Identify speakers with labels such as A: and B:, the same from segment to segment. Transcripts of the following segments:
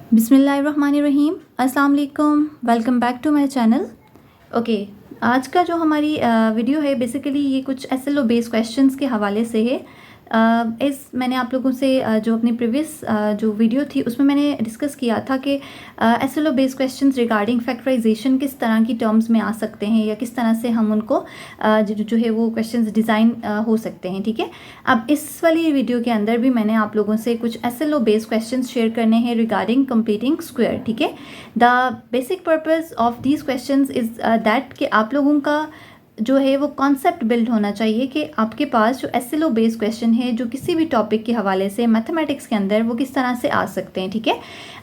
A: बिस्मिल्लाहिर्रहमानिर्रहीम। अस्सलाम वालेकुम, welcome back to my channel. Okay, आज का जो हमारी वीडियो है बेसिकली ये कुछ एसएलओ बेस्ड क्वेश्चंस के हवाले से है। मैंने आप लोगों से जो अपनी प्रीवियस जो वीडियो थी उसमें मैंने डिस्कस किया था कि SLO based questions regarding factorisation किस तरह की टर्म्स में आ सकते हैं या किस तरह से हम उनको जो है वो क्वेश्चंस डिज़ाइन हो सकते हैं। ठीक है, अब इस वाली वीडियो के अंदर भी मैंने आप लोगों से कुछ एसएलओ बेस्ड क्वेश्चंस शेयर करने हैं रिगार्डिंग कंप्लीटिंग स्क्वायर। ठीक है, the basic purpose of these questions is that कि आप लोगों का जो है वो कॉन्सेप्ट बिल्ड होना चाहिए कि आपके पास जो एसएलओ बेस्ड क्वेश्चन है जो किसी भी टॉपिक के हवाले से मैथमेटिक्स के अंदर वो किस तरह से आ सकते हैं। ठीक है,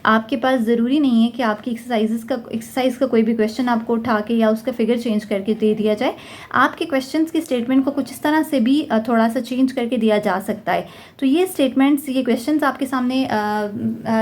A: आपके पास ज़रूरी नहीं है कि आपकी एक्सरसाइज का कोई भी क्वेश्चन आपको उठा के या उसका फिगर चेंज करके दे दिया जाए। आपके क्वेश्चंस की स्टेटमेंट को कुछ इस तरह से भी थोड़ा सा चेंज करके दिया जा सकता है। तो ये स्टेटमेंट्स, ये क्वेश्चंस आपके सामने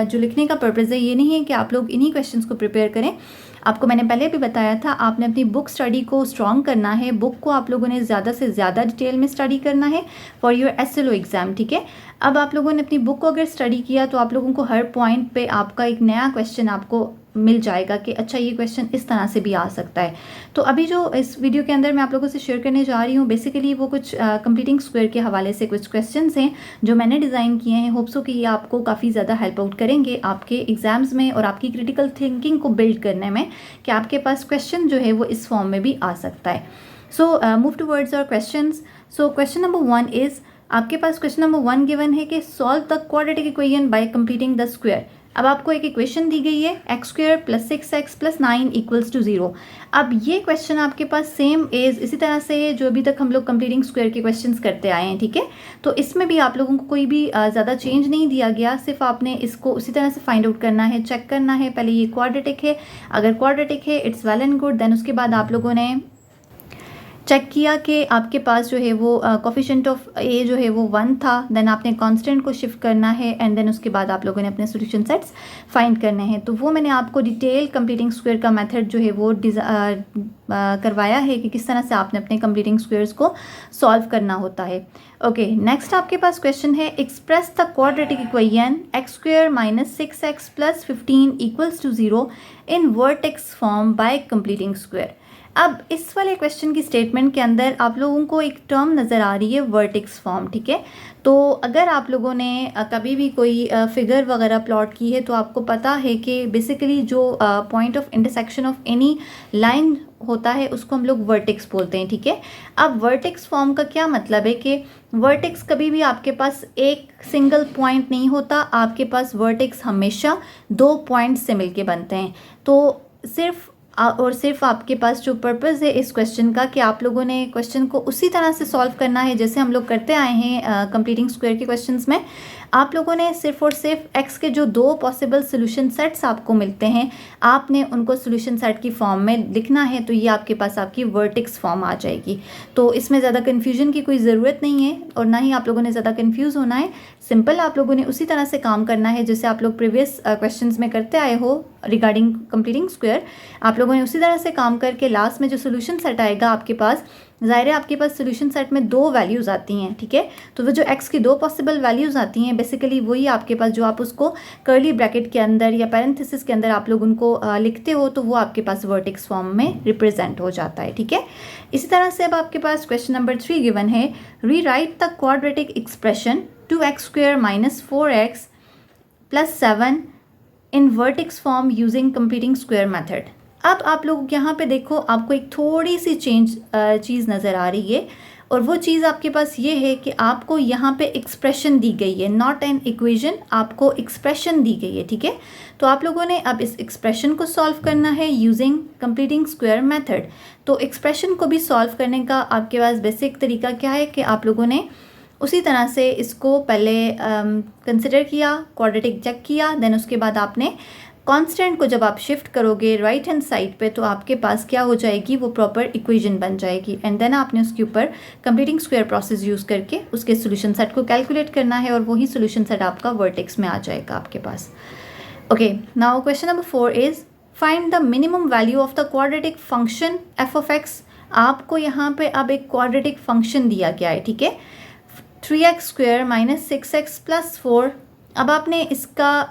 A: जो लिखने का पर्पज़ है ये नहीं है कि आप लोग इन्हीं क्वेश्चंस को प्रिपेयर करें। आपको मैंने पहले भी बताया था, आपने अपनी बुक स्टडी को स्ट्रॉन्ग करना है। बुक को आप लोगों ने ज़्यादा से ज़्यादा डिटेल में स्टडी करना है फॉर योर एसएलओ एग्ज़ाम। ठीक है, अब आप लोगों ने अपनी बुक को अगर स्टडी किया तो आप लोगों को हर पॉइंट पे आपका एक नया क्वेश्चन आपको मिल जाएगा कि अच्छा ये क्वेश्चन इस तरह से भी आ सकता है। तो अभी जो इस वीडियो के अंदर मैं आप लोगों से शेयर करने जा रही हूँ बेसिकली वो कुछ कंप्लीटिंग स्क्वायर के हवाले से कुछ क्वेश्चंस हैं जो मैंने डिज़ाइन किए हैं। होप्स हो कि ये आपको काफ़ी ज़्यादा हेल्प आउट करेंगे आपके एग्जाम्स में और आपकी क्रिटिकल थिंकिंग को बिल्ड करने में कि आपके पास क्वेश्चन जो है वो इस फॉर्म में भी आ सकता है। So move towards our questions. So question number 1 is, आपके पास क्वेश्चन नंबर 1 गिवन है कि solve the quadratic equation by completing the square. अब आपको एक इक्वेशन दी गई है x square plus 6x plus 9 equals to 0। अब ये क्वेश्चन आपके पास सेम एज इसी तरह से है जो अभी तक हम लोग कंप्लीटिंग स्क्वायर के क्वेश्चंस करते आए हैं। ठीक है, तो इसमें भी आप लोगों को कोई भी ज़्यादा चेंज नहीं दिया गया, सिर्फ आपने इसको उसी तरह से फाइंड आउट करना है, चेक करना है पहले ये क्वाड्रेटिक है। अगर क्वाड्रेटिक है it's well and good. Then उसके बाद आप लोगों ने चेक किया कि आपके पास जो है वो कोफिशिएंट ऑफ ए जो है वो 1 था। देन आपने कांस्टेंट को शिफ्ट करना है एंड देन उसके बाद आप लोगों ने अपने सॉल्यूशन सेट्स फाइंड करने हैं। तो वो मैंने आपको डिटेल कंप्लीटिंग स्क्वायर का मेथड जो है वो करवाया है कि किस तरह से आपने अपने कंप्लीटिंग स्क्वायर्स को सॉल्व करना होता है। ओके, नेक्स्ट आपके पास क्वेश्चन है express the quadratic equation x square minus 6x plus 15 equals to 0 in vertex form by completing square. अब इस वाले क्वेश्चन की स्टेटमेंट के अंदर आप लोगों को एक टर्म नज़र आ रही है वर्टेक्स फॉर्म। ठीक है, तो अगर आप लोगों ने कभी भी कोई फिगर वगैरह प्लॉट की है तो आपको पता है कि बेसिकली जो point of intersection of any line होता है उसको हम लोग वर्टेक्स बोलते हैं। ठीक है, अब वर्टेक्स फॉर्म का क्या मतलब है कि वर्टेक्स कभी भी आपके पास एक सिंगल पॉइंट नहीं होता, आपके पास वर्टेक्स हमेशा 2 पॉइंट से मिलके बनते हैं। तो सिर्फ आपके पास जो पर्पज़ है इस क्वेश्चन का कि आप लोगों ने क्वेश्चन को उसी तरह से सॉल्व करना है जैसे हम लोग करते आए हैं कंप्लीटिंग स्क्वायर के क्वेश्चंस में। आप लोगों ने सिर्फ और सिर्फ एक्स के जो 2 पॉसिबल सोल्यूशन सेट्स आपको मिलते हैं आपने उनको सोल्यूशन सेट की फॉर्म में लिखना है, तो ये आपके पास आपकी वर्टेक्स फॉर्म आ जाएगी। तो इसमें ज़्यादा कन्फ्यूजन की कोई ज़रूरत नहीं है और ना ही आप लोगों ने ज़्यादा कन्फ्यूज़ होना है। सिंपल आप लोगों ने उसी तरह से काम करना है जैसे आप लोग प्रीवियस क्वेश्चंस में करते आए हो रिगार्डिंग कंप्लीटिंग स्क्वायर। आप लोगों ने उसी तरह से काम करके लास्ट में जो सोल्यूशन सेट आएगा आपके पास, ज़ाहिर है आपके पास सोल्यूशन सेट में 2 वैल्यूज़ आती हैं। ठीक है, तो वो जो एक्स की 2 पॉसिबल वैल्यूज़ आती हैं बेसिकली वही आपके पास जो आप उसको कर्ली ब्रैकेट के अंदर या पैरेंथेसिस के अंदर आप लोग उनको लिखते हो तो वो आपके पास वर्टेक्स फॉर्म में रिप्रेजेंट हो जाता है। ठीक है, इसी तरह से अब आपके पास क्वेश्चन नंबर 3 गिवन है, rewrite the quadratic expression 2x square minus 4x plus 7 in vertex form using completing square method. अब आप लोग यहाँ पे देखो, आपको एक थोड़ी सी चीज़ नज़र आ रही है और वो चीज़ आपके पास ये है कि आपको यहाँ पे एक्सप्रेशन दी गई है, नॉट एन इक्वेशन, आपको एक्सप्रेशन दी गई है। ठीक है, तो आप लोगों ने अब इस एक्सप्रेशन को सॉल्व करना है यूजिंग कंप्लीटिंग स्क्वायर मेथड। तो एक्सप्रेशन को भी सॉल्व करने का आपके पास बेसिक तरीका क्या है कि आप लोगों ने उसी तरह से इसको पहले कंसिडर किया, क्वाड्रेटिक चेक किया, देन उसके बाद आपने कांस्टेंट को जब आप शिफ्ट करोगे राइट हैंड साइड पे तो आपके पास क्या हो जाएगी, वो प्रॉपर इक्वेशन बन जाएगी एंड देन आपने उसके ऊपर कंप्लीटिंग स्क्वायर प्रोसेस यूज़ करके उसके सोल्यूशन सेट को कैलकुलेट करना है और वही सोल्यूशन सेट आपका वर्टेक्स में आ जाएगा आपके पास। Okay, now question number 4 is find the minimum value of the quadratic function f of x. आपको यहाँ पे अब एक क्वाड्रेटिक फंक्शन दिया गया है। ठीक है, 3x square minus 6x plus 4 अब आपने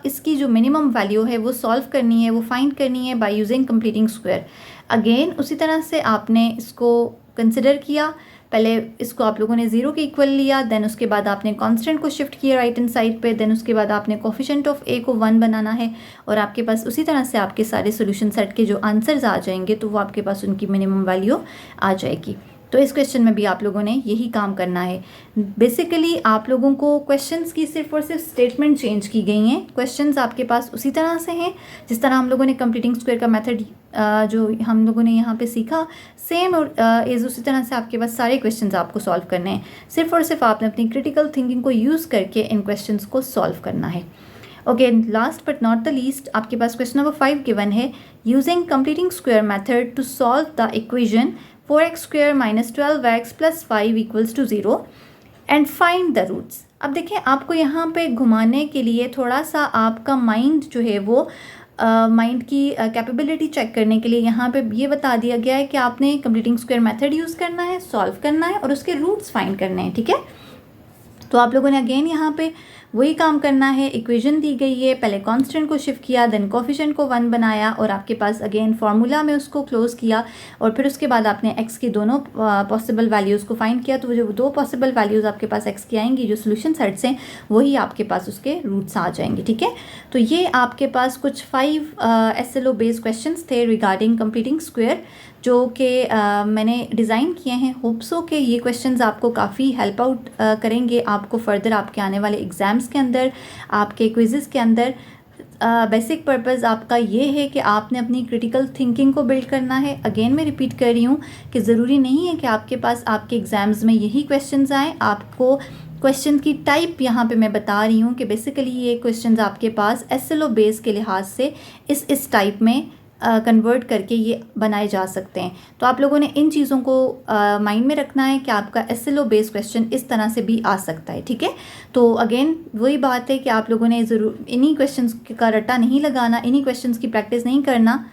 A: इसकी जो मिनिमम वैल्यू है वो सॉल्व करनी है, वो फाइंड करनी है by using completing square. Again उसी तरह से आपने इसको कंसिडर किया, पहले इसको आप लोगों ने 0 के इक्वल लिया, देन उसके बाद आपने कांस्टेंट को शिफ्ट किया राइट हैंड साइड पे, देन उसके बाद आपने कोफिशिएंट ऑफ ए को 1 बनाना है और आपके पास उसी तरह से आपके सारे सोल्यूशन सेट के जो आंसर्स आ जाएंगे तो वो आपके पास उनकी मिनिमम वैल्यू आ जाएगी। तो इस क्वेश्चन में भी आप लोगों ने यही काम करना है। बेसिकली आप लोगों को क्वेश्चंस की सिर्फ और सिर्फ स्टेटमेंट चेंज की गई हैं, क्वेश्चंस आपके पास उसी तरह से हैं जिस तरह हम लोगों ने कंप्लीटिंग स्क्वायर का मेथड जो हम लोगों ने यहाँ पे सीखा सेम और इस उसी तरह से आपके पास सारे क्वेश्चंस आपको सॉल्व करने हैं। सिर्फ और सिर्फ आपने अपनी क्रिटिकल थिंकिंग को यूज़ करके इन क्वेश्चंस को सॉल्व करना है। Okay, last but not the least आपके पास क्वेश्चन नंबर 5 गिवन है, using completing square method to solve the equation 4x square minus 12x plus 5 equals to 0 and find the roots. अब देखें, आपको यहाँ पे घुमाने के लिए थोड़ा सा आपका माइंड जो है वो माइंड की कैपेबिलिटी चेक करने के लिए यहाँ पे ये बता दिया गया है कि आपने कंप्लीटिंग स्क्वायर मेथड यूज़ करना है, सॉल्व करना है और उसके रूट्स फाइंड करने हैं। ठीक है, तो आप लोगों ने अगेन यहाँ पे वही काम करना है। इक्वेशन दी गई है, पहले कांस्टेंट को शिफ्ट किया, देन कोफिशिएंट को 1 बनाया और आपके पास अगेन फार्मूला में उसको क्लोज किया और फिर उसके बाद आपने x की दोनों पॉसिबल वैल्यूज़ को फाइंड किया। तो वो जो 2 पॉसिबल वैल्यूज़ आपके पास x की आएंगी जो सोल्यूशन सेट्स हैं वही आपके पास उसके रूट्स आ जाएंगे। ठीक है, तो ये आपके पास कुछ 5 SLO बेस्ड क्वेश्चंस थे रिगार्डिंग कंप्लीटिंग स्क्वायर जो कि मैंने डिज़ाइन किए हैं। होप सो कि ये क्वेश्चंस आपको काफ़ी हेल्प आउट करेंगे आपको फर्दर आपके आने वाले एग्ज़ाम्स के अंदर, आपके क्विज़ेस के अंदर। बेसिक पर्पस आपका ये है कि आपने अपनी क्रिटिकल थिंकिंग को बिल्ड करना है। अगेन मैं रिपीट कर रही हूँ कि ज़रूरी नहीं है कि आपके पास आपके एग्ज़ाम्स में यही क्वेश्चंस आएँ। आपको क्वेश्चन की टाइप यहाँ पे मैं बता रही हूँ कि बेसिकली ये क्वेश्चंस आपके पास SLO बेस के लिहाज से इस टाइप में कन्वर्ट करके ये बनाए जा सकते हैं। तो आप लोगों ने इन चीज़ों को माइंड में रखना है कि आपका SLO बेस्ड क्वेश्चन इस तरह से भी आ सकता है। ठीक है, तो अगेन वही बात है कि आप लोगों ने ज़रूर इन्हीं क्वेश्चंस का रट्टा नहीं लगाना, इन्हीं क्वेश्चंस की प्रैक्टिस नहीं करना।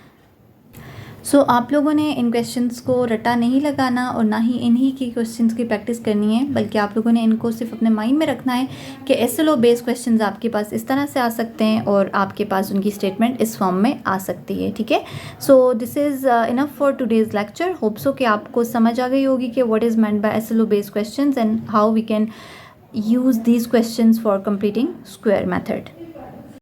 A: सो आप लोगों ने इन क्वेश्चंस को रट्टा नहीं लगाना और ना ही इन्हीं की क्वेश्चंस की प्रैक्टिस करनी है, बल्कि आप लोगों ने इनको सिर्फ अपने माइंड में रखना है कि SLO बेस्ड क्वेश्चंस आपके पास इस तरह से आ सकते हैं और आपके पास उनकी स्टेटमेंट इस फॉर्म में आ सकती है। ठीक है, so this is enough for today's lecture. Hope so कि आपको समझ आ गई होगी कि what is meant by SLO based questions and how we can use these questions for completing square method.